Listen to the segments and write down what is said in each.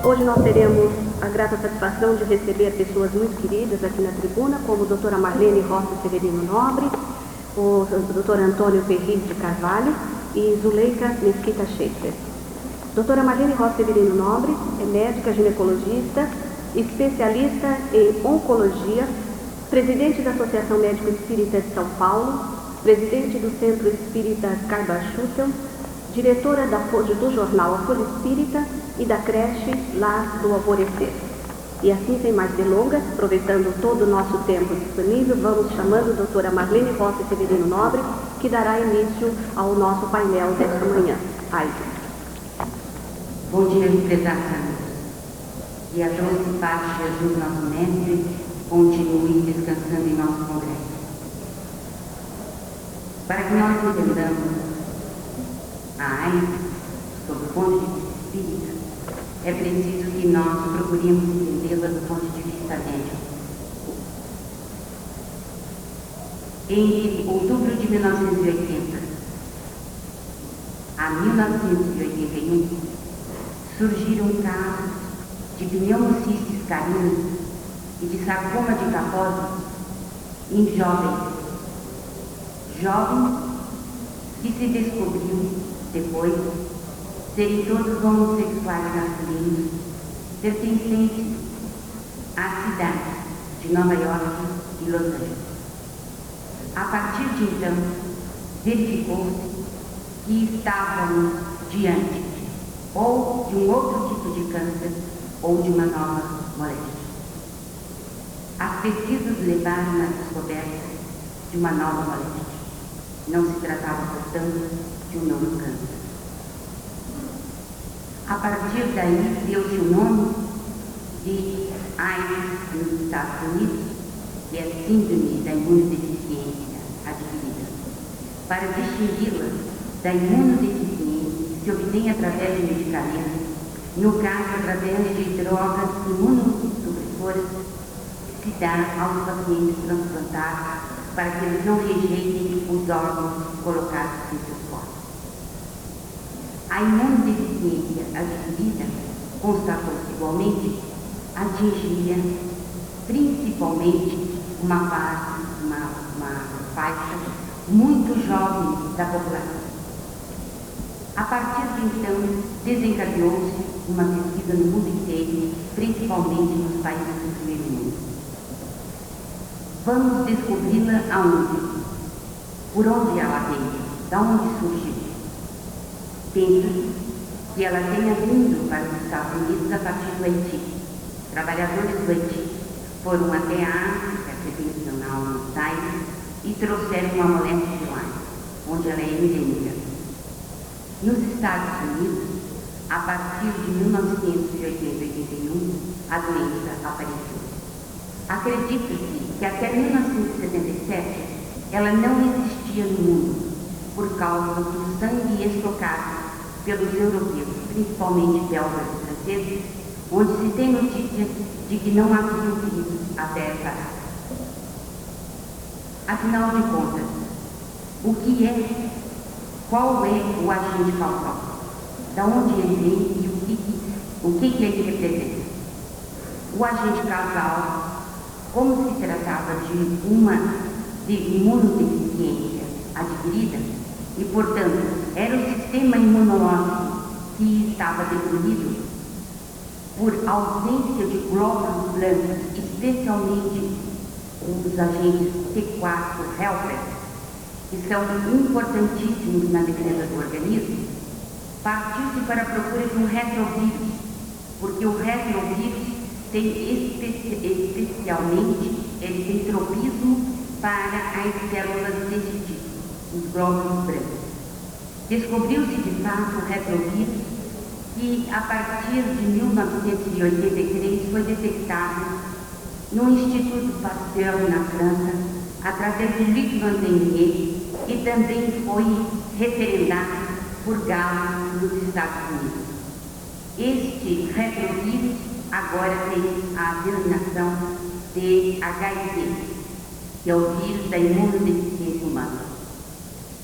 Hoje nós teremos a grata satisfação de receber pessoas muito queridas aqui na tribuna, como a doutora Marlene Rossi Severino Nobre, o doutor Antônio Ferriz de Carvalho e Zuleika Mesquita Schaefer. Doutora Marlene Rossi Severino Nobre é médica ginecologista, especialista em oncologia, presidente da Associação Médico Espírita de São Paulo, presidente do Centro Espírita Caiba-Schutel, diretora do jornal A Folha Espírita e da creche Lar do Alvorecer. E assim, sem mais delongas, aproveitando todo o nosso tempo disponível, vamos chamando a doutora Marlene Rossi Severino Nobre, que dará início ao nosso painel desta manhã. Bom dia, prezados amigos. E a doce paz de Jesus, nosso Mestre, continue descansando em nosso congresso. Para que nós entendamos a AIDS, sob o ponto de vista espírita, é preciso que nós procuremos entendê-la do ponto de vista médico. Em outubro de 1980 a 1981, surgiram casos de pneumocistis carinas e de sarcoma de Kaposi em jovens que se descobriu depois serem todos homossexuais masculinos pertencentes à cidade de Nova York e Los Angeles. A partir de então, verificou-se que estavam diante ou de um outro tipo de câncer ou de uma nova moléstia. As pesquisas levaram à descoberta de uma nova moléstia. Não se tratava, portanto, de um novo câncer. A partir daí, deu-se o nome de AIDS nos Estados Unidos, que é síndrome da imunodeficiência adquirida. Para distingui-la da imunodeficiência que se obtém através de medicamentos, no caso através de drogas imunossupressoras, que se dá aos pacientes transplantados para que eles não rejeitem os órgãos colocados em seus corpos. A imunodeficiência adquirida, constatou-se igualmente, atingia principalmente uma faixa muito jovem da população. A partir de então, desencadeou-se uma pesquisa no mundo inteiro, principalmente nos países do primeiro mundo. Vamos descobri-la aonde? Por onde ela veio? Da onde surgiu? Penso que ela tenha vindo para os Estados Unidos a partir do Haiti. Trabalhadores do Haiti foram até a África Setentrional, nos Aires, e trouxeram uma moléstia de lá, onde ela é endêmica. Nos Estados Unidos, a partir de 1980-81, a doença apareceu. Acredita-se que até 1977 ela não existia no mundo, por causa do sangue estocado pelos europeus, principalmente belgas e franceses, onde se tem notícia de que não haviam vírus até essa data. Afinal de contas, qual é o agente causal? Da onde ele vem e o que ele representa? O agente causal, como se tratava de imunodeficiência adquirida, e, portanto, era o sistema imunológico que estava deprimido por ausência de glóbulos brancos, especialmente os agentes T4 helper, que são importantíssimos na defesa do organismo, partiu-se para a procura de um retrovírus, porque o retrovírus tem especialmente, ele tem tropismo para as células desse tipo. os glóbulos brancos. Descobriu-se de fato o retrovírus que, a partir de 1983, foi detectado no Instituto Pasteur, na França, através de Luc Montagnier, e também foi referendado por Galo nos Estados Unidos. Este retrovírus agora tem a denominação de HIV, que é o vírus da imunodeficiência humana.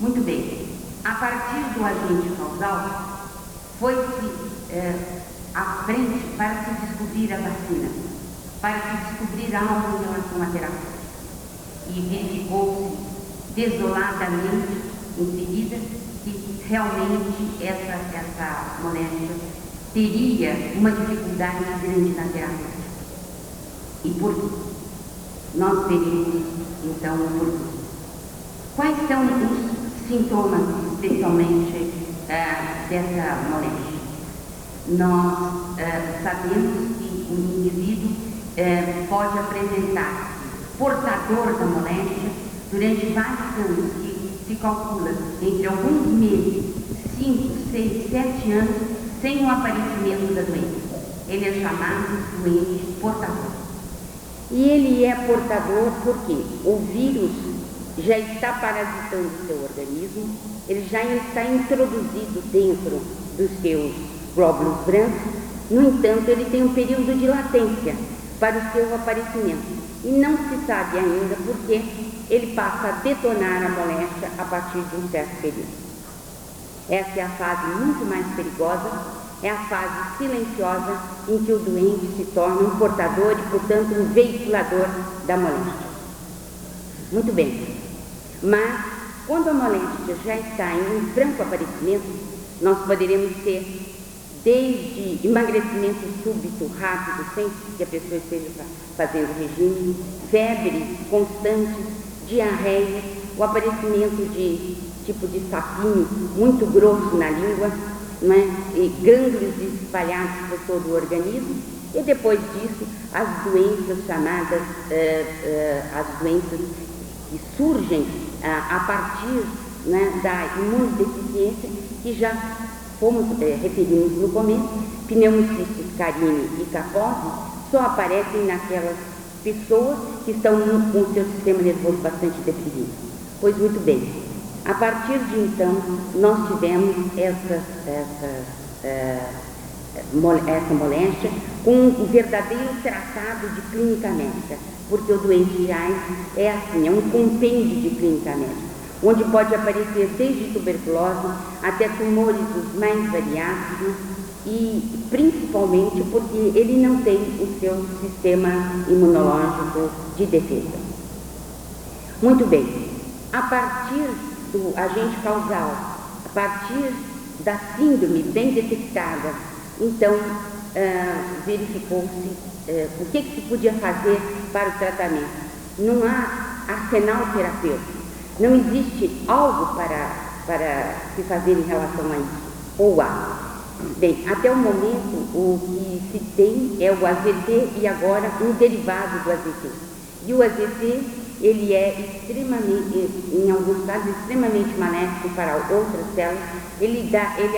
Muito bem. A partir do agente causal, foi-se à frente para se descobrir a vacina, para se descobrir algo em relação à terapia. E verificou-se desoladamente, em seguida, que realmente essa moléstia teria uma dificuldade grande na terapia. E por quê? Nós veremos, então, o porquê. Quais são os sintomas, especialmente, dessa moléstia? Nós sabemos que o indivíduo pode apresentar-se portador da moléstia durante vários anos, que se calcula entre alguns meses, 5, 6, 7 anos, sem o aparecimento da doença. Ele é chamado doente portador. E ele é portador porque o vírus já está parasitando o seu organismo, ele já está introduzido dentro dos seus glóbulos brancos. No entanto, ele tem um período de latência para o seu aparecimento e não se sabe ainda porque ele passa a detonar a moléstia a partir de um certo período. Essa é a fase muito mais perigosa, é a fase silenciosa em que o doente se torna um portador e, portanto, um veiculador da moléstia. Muito bem, mas quando a moléstia já está em um franco aparecimento, nós poderemos ter desde emagrecimento súbito, rápido, sem que a pessoa esteja fazendo regime, febres constantes, diarreia, o aparecimento de tipo de sapinho muito grosso na língua, né, e gânglios espalhados por todo o organismo, e depois disso as doenças chamadas, as doenças que surgem a partir, né, da imunodeficiência, que já referimos no começo. Pneumocistis carini e capose só aparecem naquelas pessoas que estão com o seu sistema nervoso bastante deprimido. Pois muito bem, a partir de então nós tivemos essa moléstia com um verdadeiro tratado de clínica médica, porque o doente de AIDS é assim, é um compêndio de clínica médica, onde pode aparecer desde tuberculose até tumores os mais variados, e principalmente porque ele não tem o seu sistema imunológico de defesa. Muito bem, a partir do agente causal, a partir da síndrome bem detectada, então verificou-se o que se podia fazer para o tratamento. Não há arsenal terapêutico, não existe algo para se fazer em relação a isso, ou há. Bem, até o momento o que se tem é o AZT e agora um derivado do AZT. E o AZT, ele é extremamente, em alguns casos, extremamente maléfico para outras células. Ele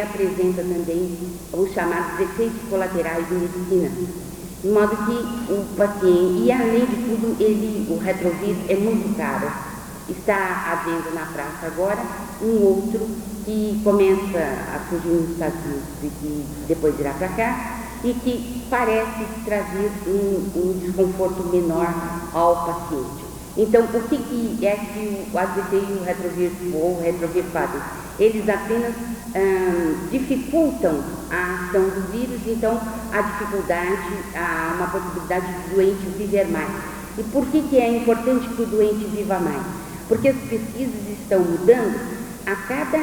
apresenta também os chamados efeitos colaterais de medicina. De modo que o paciente, e além de tudo, o retrovírus é muito caro. Está havendo na praça agora um outro que começa a surgir nos Estados Unidos e que depois irá para cá, e que parece trazer um desconforto menor ao paciente. Então, o que é que o AZT e o retrovírus ou o retrovírus fazem? Eles apenas dificultam a ação do vírus, então há dificuldade, há uma possibilidade do doente viver mais. E por que é importante que o doente viva mais? Porque as pesquisas estão mudando a cada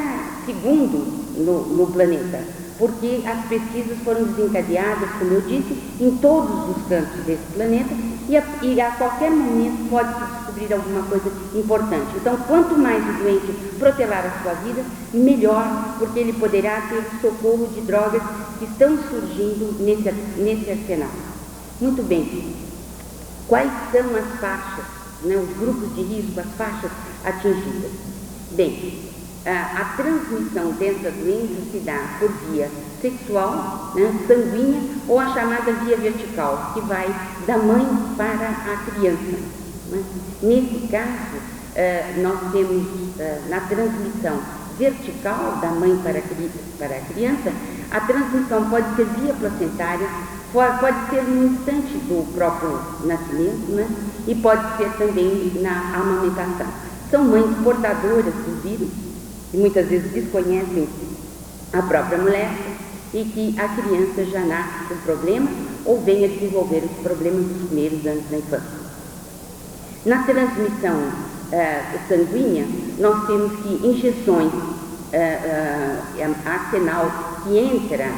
segundo no planeta, porque as pesquisas foram desencadeadas, como eu disse, em todos os cantos desse planeta, e a qualquer momento pode-se descobrir alguma coisa importante. Então, quanto mais o doente protelar a sua vida, melhor, porque ele poderá ter o socorro de drogas que estão surgindo nesse arsenal. Muito bem, quais são as faixas, né, os grupos de risco, as faixas atingidas? Bem, a transmissão dessa doença se dá por via sexual, né, sanguínea, ou a chamada via vertical, que vai da mãe para a criança. Né? Nesse caso, nós temos na transmissão vertical da mãe para a criança, a transmissão pode ser via placentária, pode ser no instante do próprio nascimento, né? E pode ser também na amamentação. São mães portadoras do vírus, que muitas vezes desconhecem a própria mulher e que a criança já nasce com problema ou vem a desenvolver os problemas dos primeiros anos da infância. Na transmissão sanguínea, nós temos que injeções arsenal que entra,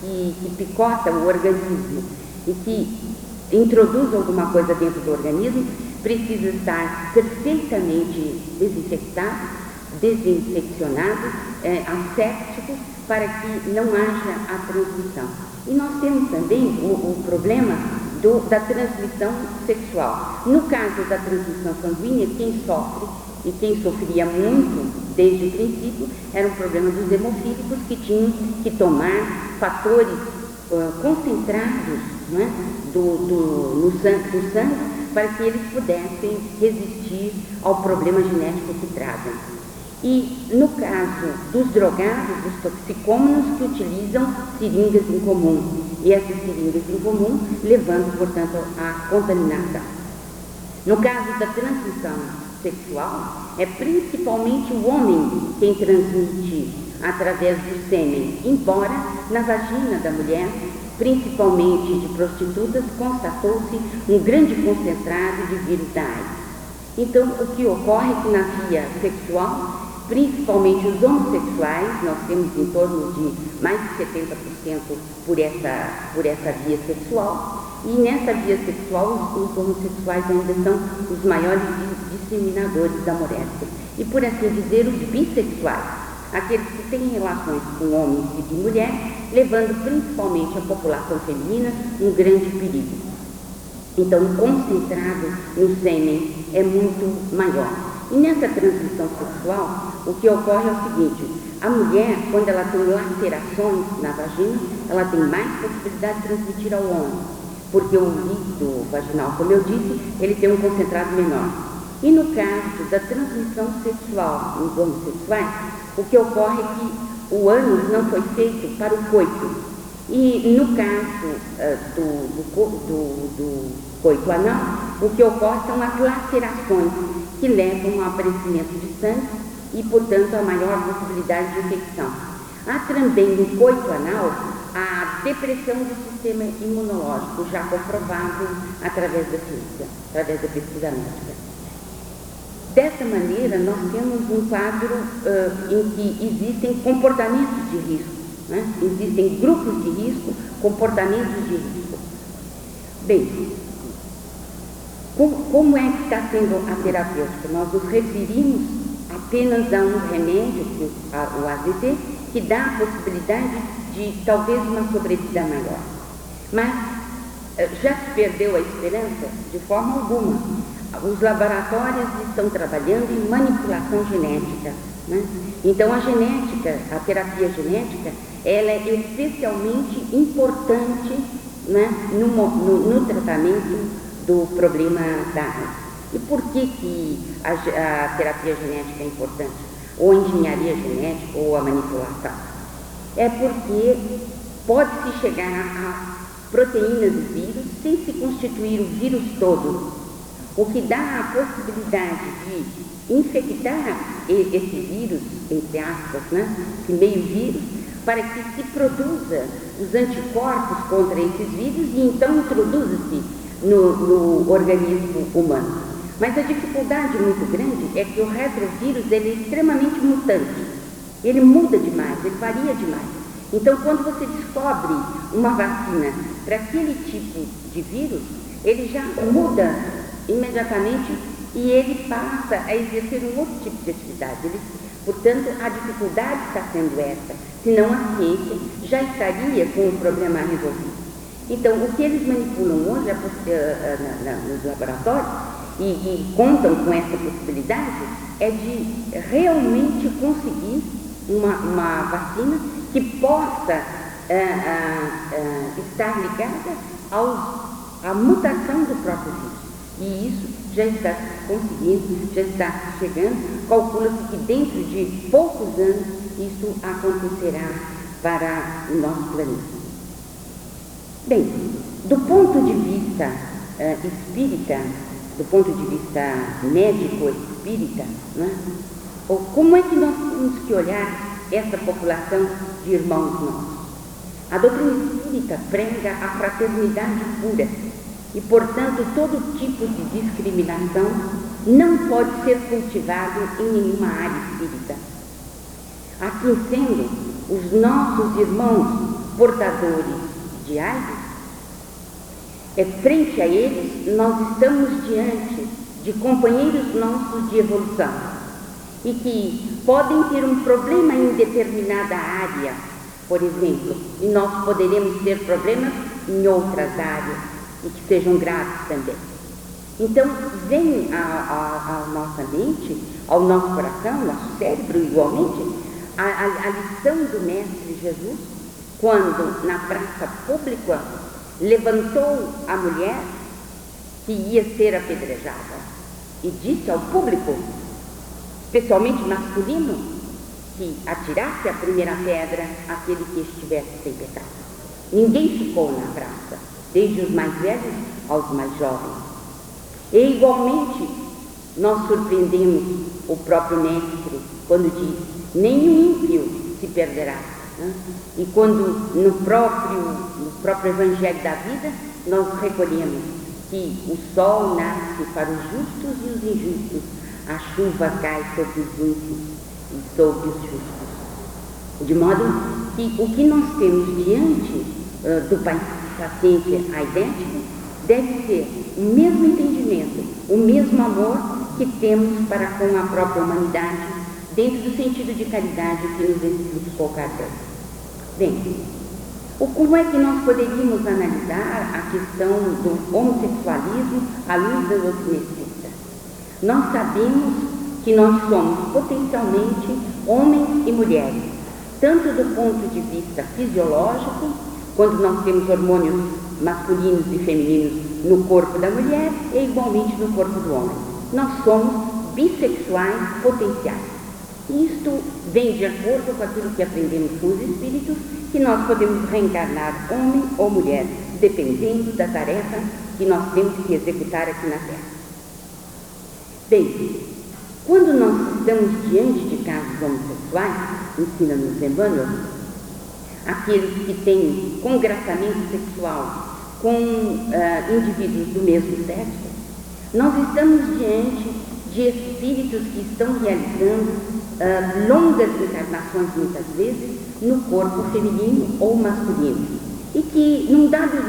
que picota o organismo e que introduz alguma coisa dentro do organismo, precisa estar perfeitamente desinfectado, desinfeccionado, asséptico, para que não haja a transmissão. E nós temos também o problema da transmissão sexual. No caso da transmissão sanguínea, quem sofre e quem sofria muito desde o princípio era um problema dos hemofílicos, que tinham que tomar fatores concentrados, né, do sangue para que eles pudessem resistir ao problema genético que trazem. E no caso dos drogados, dos toxicômanos, que utilizam seringas em comum, e essas seringas em comum levando, portanto, à contaminação. No caso da transmissão sexual, é principalmente o homem quem transmite através do sêmen, embora na vagina da mulher, principalmente de prostitutas, constatou-se um grande concentrado de vírus da AIDS. Então, o que ocorre é que na via sexual, principalmente os homossexuais, nós temos em torno de mais de 70% por essa via sexual, e nessa via sexual os homossexuais ainda são os maiores disseminadores da moléstia. E por assim dizer, os bissexuais, aqueles que têm relações com homens e de mulher, levando principalmente a população feminina um grande perigo. Então, o concentrado no sêmen é muito maior. E nessa transmissão sexual, o que ocorre é o seguinte: a mulher, quando ela tem lacerações na vagina, ela tem mais possibilidade de transmitir ao homem, porque o líquido vaginal, como eu disse, ele tem um concentrado menor. E no caso da transmissão sexual nos homossexuais, o que ocorre é que o ânus não foi feito para o coito. E no caso do coito anal, o que ocorre são as lacerações, que levam ao aparecimento de sangue e, portanto, a maior possibilidade de infecção. Há também no coito anal a depressão do sistema imunológico, já comprovado através da ciência, através da pesquisa médica. Dessa maneira, nós temos um quadro em que existem comportamentos de risco, né? Existem grupos de risco, comportamentos de risco. Bem, como é que está sendo a terapêutica? Nós nos referimos apenas a um remédio, o AZT, que dá a possibilidade de talvez uma sobrevida maior. Mas já se perdeu a esperança? De forma alguma. Os laboratórios estão trabalhando em manipulação genética, né? Então a genética, a terapia genética, ela é especialmente importante, né, no tratamento do problema da AIDS. E por que a terapia genética é importante? Ou a engenharia genética, ou a manipulação? É porque pode-se chegar a proteínas do vírus sem se constituir o vírus todo, o que dá a possibilidade de infectar esse vírus, entre aspas, né, esse meio vírus, para que se produza os anticorpos contra esses vírus e então introduza-se no organismo humano. Mas a dificuldade muito grande é que o retrovírus ele é extremamente mutante. Ele muda demais, ele varia demais. Então, quando você descobre uma vacina para aquele tipo de vírus, ele já muda imediatamente e ele passa a exercer um outro tipo de atividade. Portanto, a dificuldade está sendo essa, senão a ciência já estaria com o problema resolvido. Então, o que eles manipulam hoje nos laboratórios e contam com essa possibilidade é de realmente conseguir uma vacina que possa estar ligada à mutação do próprio vírus. E isso já está conseguindo, já está chegando. Calcula-se que dentro de poucos anos isso acontecerá para o nosso planeta. Bem, do ponto de vista espírita, do ponto de vista médico-espírita, né, como é que nós temos que olhar essa população de irmãos nossos? A doutrina espírita prega a fraternidade pura e, portanto, todo tipo de discriminação não pode ser cultivado em nenhuma área espírita. Assim sendo, os nossos irmãos portadores de AIDS, frente a eles, nós estamos diante de companheiros nossos de evolução e que podem ter um problema em determinada área, por exemplo, e nós poderemos ter problemas em outras áreas e que sejam graves também. Então, vem à nossa mente, ao nosso coração, ao nosso cérebro, igualmente, a lição do Mestre Jesus, quando na praça pública levantou a mulher que ia ser apedrejada e disse ao público, especialmente masculino, que atirasse a primeira pedra aquele que estivesse sem pecado. Ninguém ficou na praça, desde os mais velhos aos mais jovens. E igualmente nós surpreendemos o próprio Mestre quando diz: nenhum ímpio se perderá. E quando no próprio Evangelho da Vida nós recolhemos que o sol nasce para os justos e os injustos, a chuva cai sobre os ímpios e sobre os justos. De modo que o que nós temos diante do paciente aidético deve ser o mesmo entendimento, o mesmo amor que temos para com a própria humanidade, dentro do sentido de caridade que nos explicou Kardec. Bem, como é que nós poderíamos analisar a questão do homossexualismo à luz da doutrina espírita? Nós sabemos que nós somos potencialmente homens e mulheres, tanto do ponto de vista fisiológico, quando nós temos hormônios masculinos e femininos no corpo da mulher e igualmente no corpo do homem. Nós somos bissexuais potenciais. Isto vem de acordo com aquilo que aprendemos com os espíritos, que nós podemos reencarnar homem ou mulher, dependendo da tarefa que nós temos que executar aqui na Terra. Bem, quando nós estamos diante de casos homossexuais, ensina-nos Emmanuel, aqueles que têm congraçamento sexual com indivíduos do mesmo sexo, nós estamos diante de espíritos que estão realizando longas encarnações, muitas vezes, no corpo feminino ou masculino, e que, num dados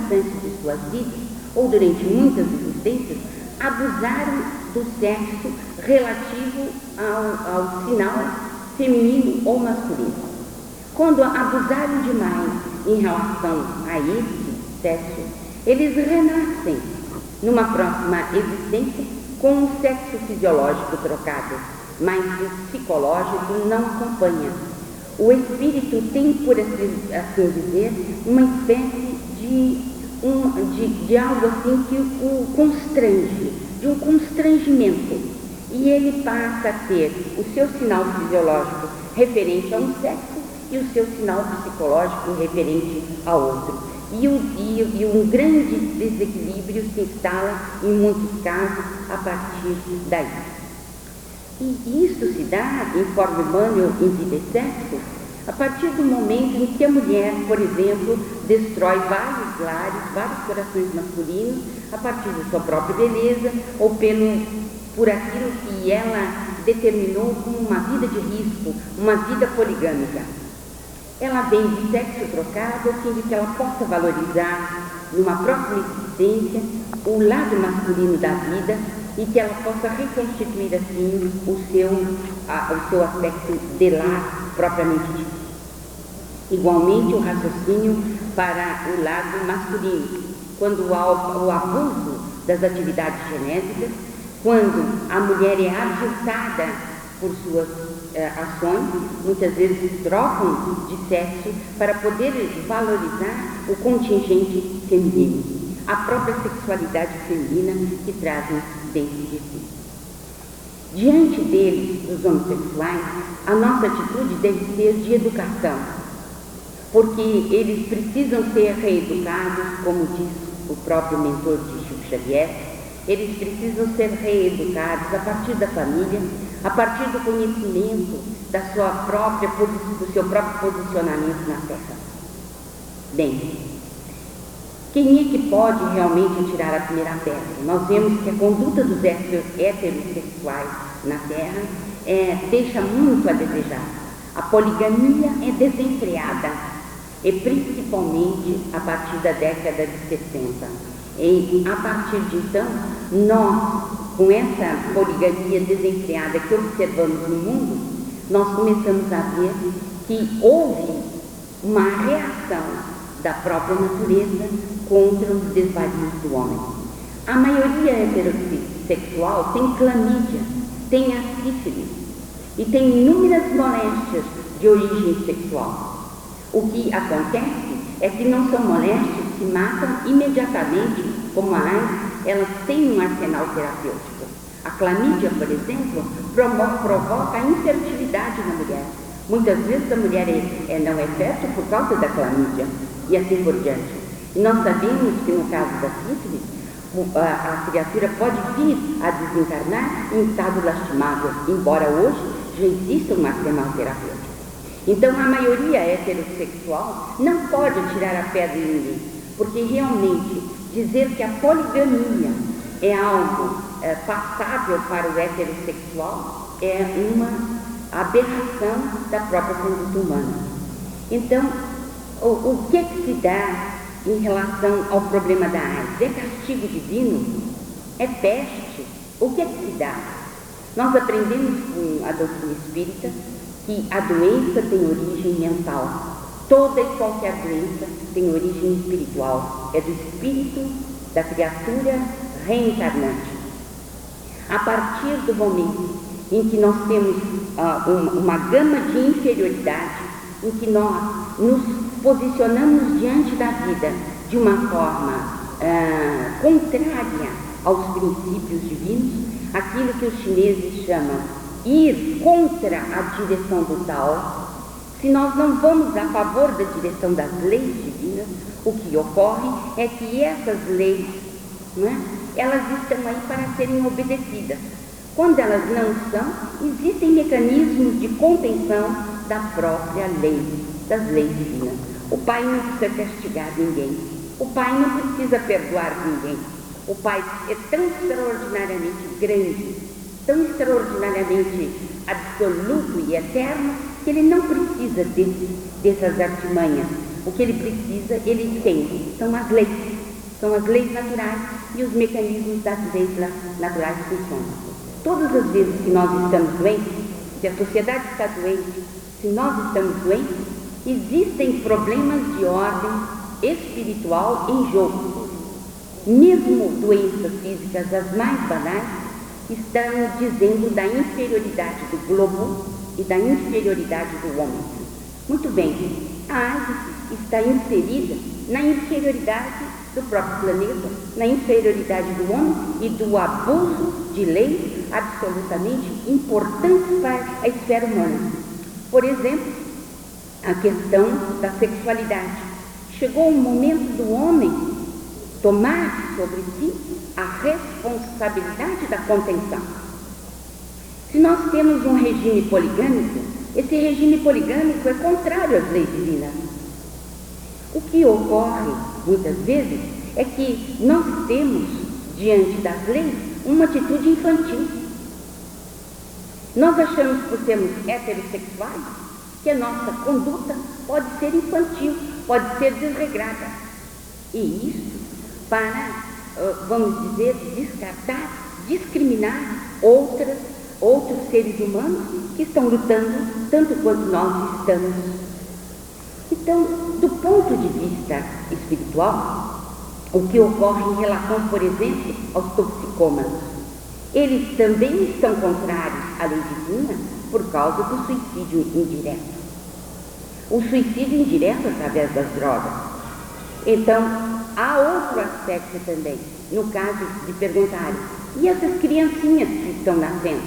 instantes de suas vidas, ou durante muitas existências, abusaram do sexo relativo ao sinal feminino ou masculino. Quando abusaram demais em relação a esse sexo, eles renascem numa próxima existência com o sexo fisiológico trocado, mas o psicológico não acompanha. O espírito tem, por assim dizer, uma espécie de algo assim que o constrange, de um constrangimento. E ele passa a ter o seu sinal fisiológico referente a um sexo e o seu sinal psicológico referente a outro. E um grande desequilíbrio se instala, em muitos casos, a partir daí. E isso se dá, informa Emmanuel em Vida e Sexo, a partir do momento em que a mulher, por exemplo, destrói vários lares, vários corações masculinos, a partir da sua própria beleza, ou por aquilo que ela determinou como uma vida de risco, uma vida poligâmica. Ela vem de sexo trocado, a fim de que ela possa valorizar, numa próxima existência, o lado masculino da vida, e que ela possa reconstituir assim o seu aspecto de lar propriamente dito. Igualmente o raciocínio para o lado masculino, quando há o abuso das atividades genésicas, quando a mulher é agitada por suas ações, muitas vezes trocam de sexo para poder valorizar o contingente feminino, a própria sexualidade feminina que trazem dentro de si. Diante deles, dos homossexuais, a nossa atitude deve ser de educação, porque eles precisam ser reeducados, como diz o próprio mentor de Chico Xavier. Eles precisam ser reeducados a partir da família, a partir do conhecimento do seu próprio posicionamento na Terra. Bem, quem é que pode realmente tirar a primeira pedra? Nós vemos que a conduta dos heterossexuais na Terra deixa muito a desejar. A poligamia é desenfreada, e principalmente a partir da década de 60. E a partir de então, nós, com essa poligamia desenfreada que observamos no mundo, nós começamos a ver que houve uma reação da própria natureza contra os desvarios do homem. A maioria heterossexual tem clamídia, tem a sífilis e tem inúmeras moléstias de origem sexual. O que acontece é que não são moléstias que matam imediatamente, como a AIDS, elas têm um arsenal terapêutico. A clamídia, por exemplo, provoca a infertilidade na mulher. Muitas vezes a mulher não é fértil por causa da clamídia, e assim por diante. E nós sabemos que no caso da sífilis, a criatura pode vir a desencarnar em estado lastimável, embora hoje já exista um arsenal terapêutico. Então a maioria heterossexual não pode tirar a pedra em ninguém, porque realmente dizer que a poligamia é algo passável para o heterossexual é uma aberração da própria conduta humana. Então, o que é que se dá em relação ao problema da AIDS? É castigo divino? É peste? O que é que se dá? Nós aprendemos com a doutrina espírita que a doença tem origem mental. Toda e qualquer doença tem origem espiritual. É do espírito da criatura reencarnante. A partir do momento em que nós temos uma gama de inferioridade, em que nós nos posicionamos diante da vida de uma forma contrária aos princípios divinos, aquilo que os chineses chamam ir contra a direção do Tao. Se nós não vamos a favor da direção das leis divinas, o que ocorre é que essas leis, elas estão aí para serem obedecidas. Quando elas não são, existem mecanismos de contenção da própria lei, das leis divinas. O Pai não precisa castigar ninguém, o Pai não precisa perdoar ninguém. O Pai é tão extraordinariamente grande, tão extraordinariamente absoluto e eterno, que Ele não precisa dessas artimanhas. O que Ele precisa, Ele tem. São as leis naturais, e os mecanismos das leis naturais funcionam. Todas as vezes que nós estamos doentes, se a sociedade está doente, se nós estamos doentes, existem problemas de ordem espiritual em jogo. Mesmo doenças físicas, as mais banais, estão dizendo da inferioridade do globo e da inferioridade do homem. Muito bem, a AIDS está inserida na inferioridade do próprio planeta, na inferioridade do homem e do abuso de leis absolutamente importantes para a esfera humana. Por exemplo, a questão da sexualidade. Chegou o momento do homem tomar sobre si a responsabilidade da contenção. Se nós temos um regime poligâmico, esse regime poligâmico é contrário às leis divinas. O que ocorre, muitas vezes, é que nós temos, diante das leis, uma atitude infantil. Nós achamos, por sermos heterossexuais, que a nossa conduta pode ser infantil, pode ser desregrada. E isso para, vamos dizer, descartar, discriminar outros seres humanos que estão lutando tanto quanto nós estamos. Então, do ponto de vista espiritual, o que ocorre em relação, por exemplo, aos toxicômanos? Eles também estão contrários à lei divina por causa do suicídio indireto. O suicídio indireto através das drogas. Então, há outro aspecto também, no caso de perguntarem, e essas criancinhas que estão nascendo?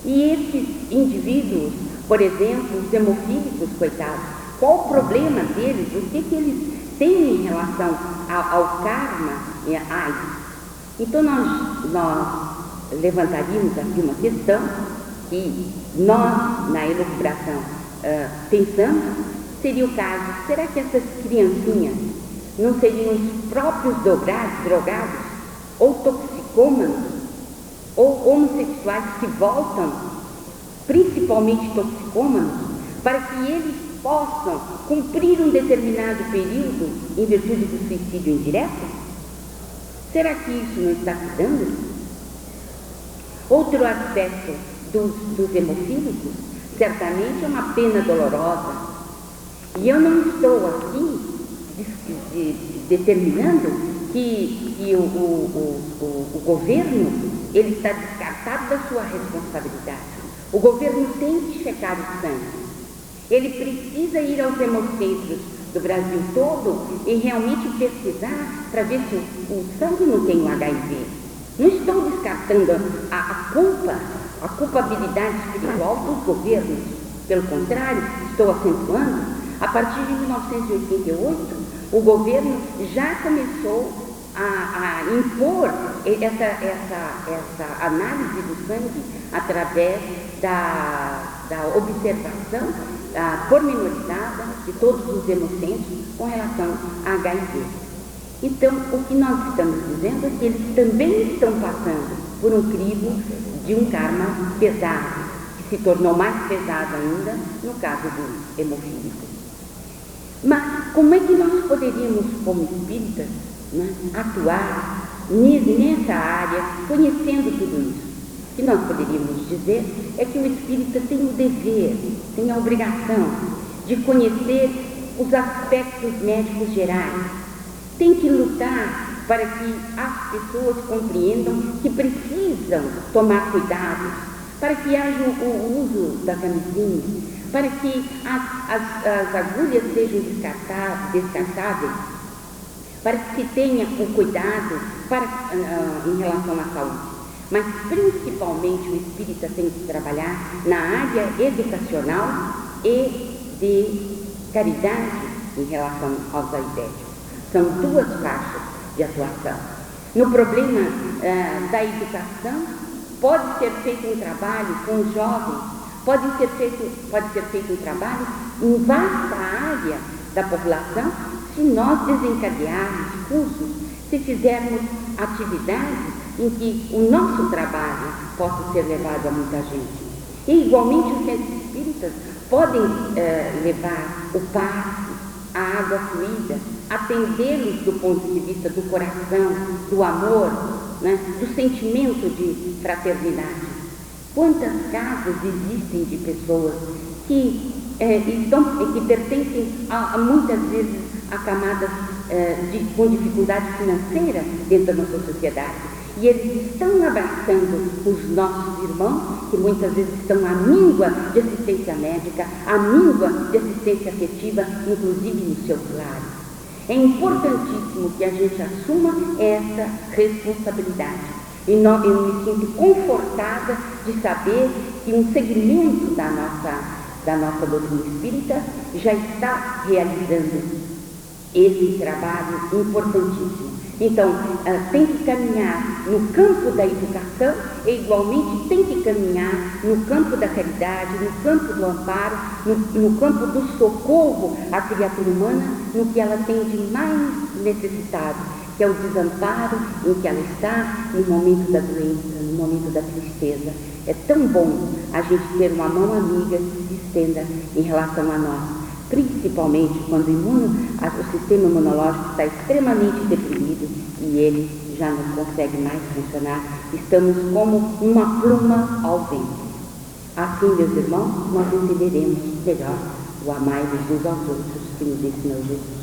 E esses indivíduos, por exemplo, os hemofílicos, coitados, qual o problema deles? O que eles têm em relação ao karma e à AIDS? Então, nós levantaríamos aqui uma questão que nós, na elucubração, pensamos, seria o caso, será que essas criancinhas não seriam os próprios drogados, ou toxicômanos, ou homossexuais que voltam, principalmente toxicômanos, para que eles possam cumprir um determinado período em virtude do suicídio indireto? Será que isso não está se dando? Outro aspecto dos hemofílicos, certamente é uma pena dolorosa. E eu não estou aqui determinando que o governo ele está descartado da sua responsabilidade. O governo tem que checar o sangue. Ele precisa ir aos hemocentros do Brasil todo e realmente pesquisar para ver se o sangue não tem o HIV. Não estou descartando a culpabilidade espiritual dos governos. Pelo contrário, estou acentuando. A partir de 1988, o governo já começou a impor essa análise do sangue através da observação pormenorizada de todos os hemocentros com relação a HIV. Então, o que nós estamos dizendo é que eles também estão passando por um crivo de um karma pesado, que se tornou mais pesado ainda no caso do hemofílico. Mas como é que nós poderíamos, como espíritas, atuar nessa área, conhecendo tudo isso? O que nós poderíamos dizer é que o espírita tem o dever, tem a obrigação de conhecer os aspectos médicos gerais. Tem que lutar para que as pessoas compreendam que precisam tomar cuidado, para que haja o uso da camisinha, para que as agulhas sejam descartáveis, para que se tenha o cuidado em relação à saúde. Mas principalmente o espírita tem que trabalhar na área educacional e de caridade em relação aos aidéticos. São duas faixas de atuação. No problema da educação, pode ser feito um trabalho com os jovens, pode ser feito um trabalho em vasta área da população, se nós desencadearmos cursos, se fizermos atividades em que o nosso trabalho possa ser levado a muita gente. E igualmente os centros espíritas podem levar o passe, a água fluida, atendê-los do ponto de vista do coração, do amor, do sentimento de fraternidade. Quantas casas existem de pessoas que pertencem muitas vezes a camadas com dificuldade financeira dentro da nossa sociedade. E eles estão abraçando os nossos irmãos, que muitas vezes estão à míngua de assistência médica, à míngua de assistência afetiva, inclusive nos seus lares. É importantíssimo que a gente assuma essa responsabilidade. E eu me sinto confortada de saber que um segmento da nossa doutrina espírita já está realizando esse trabalho importantíssimo. Então, tem que caminhar no campo da educação e igualmente tem que caminhar no campo da caridade, no campo do amparo, no campo do socorro à criatura humana, no que ela tem de mais necessitado, que é o desamparo em que ela está no momento da doença, no momento da tristeza. É tão bom a gente ter uma mão amiga que se estenda em relação a nós, principalmente quando o sistema imunológico está extremamente deprimido e ele já não consegue mais funcionar. Estamos como uma pluma ao vento. Assim, meus irmãos, nós entenderemos melhor o amai-vos uns aos outros que nos ensinou Jesus.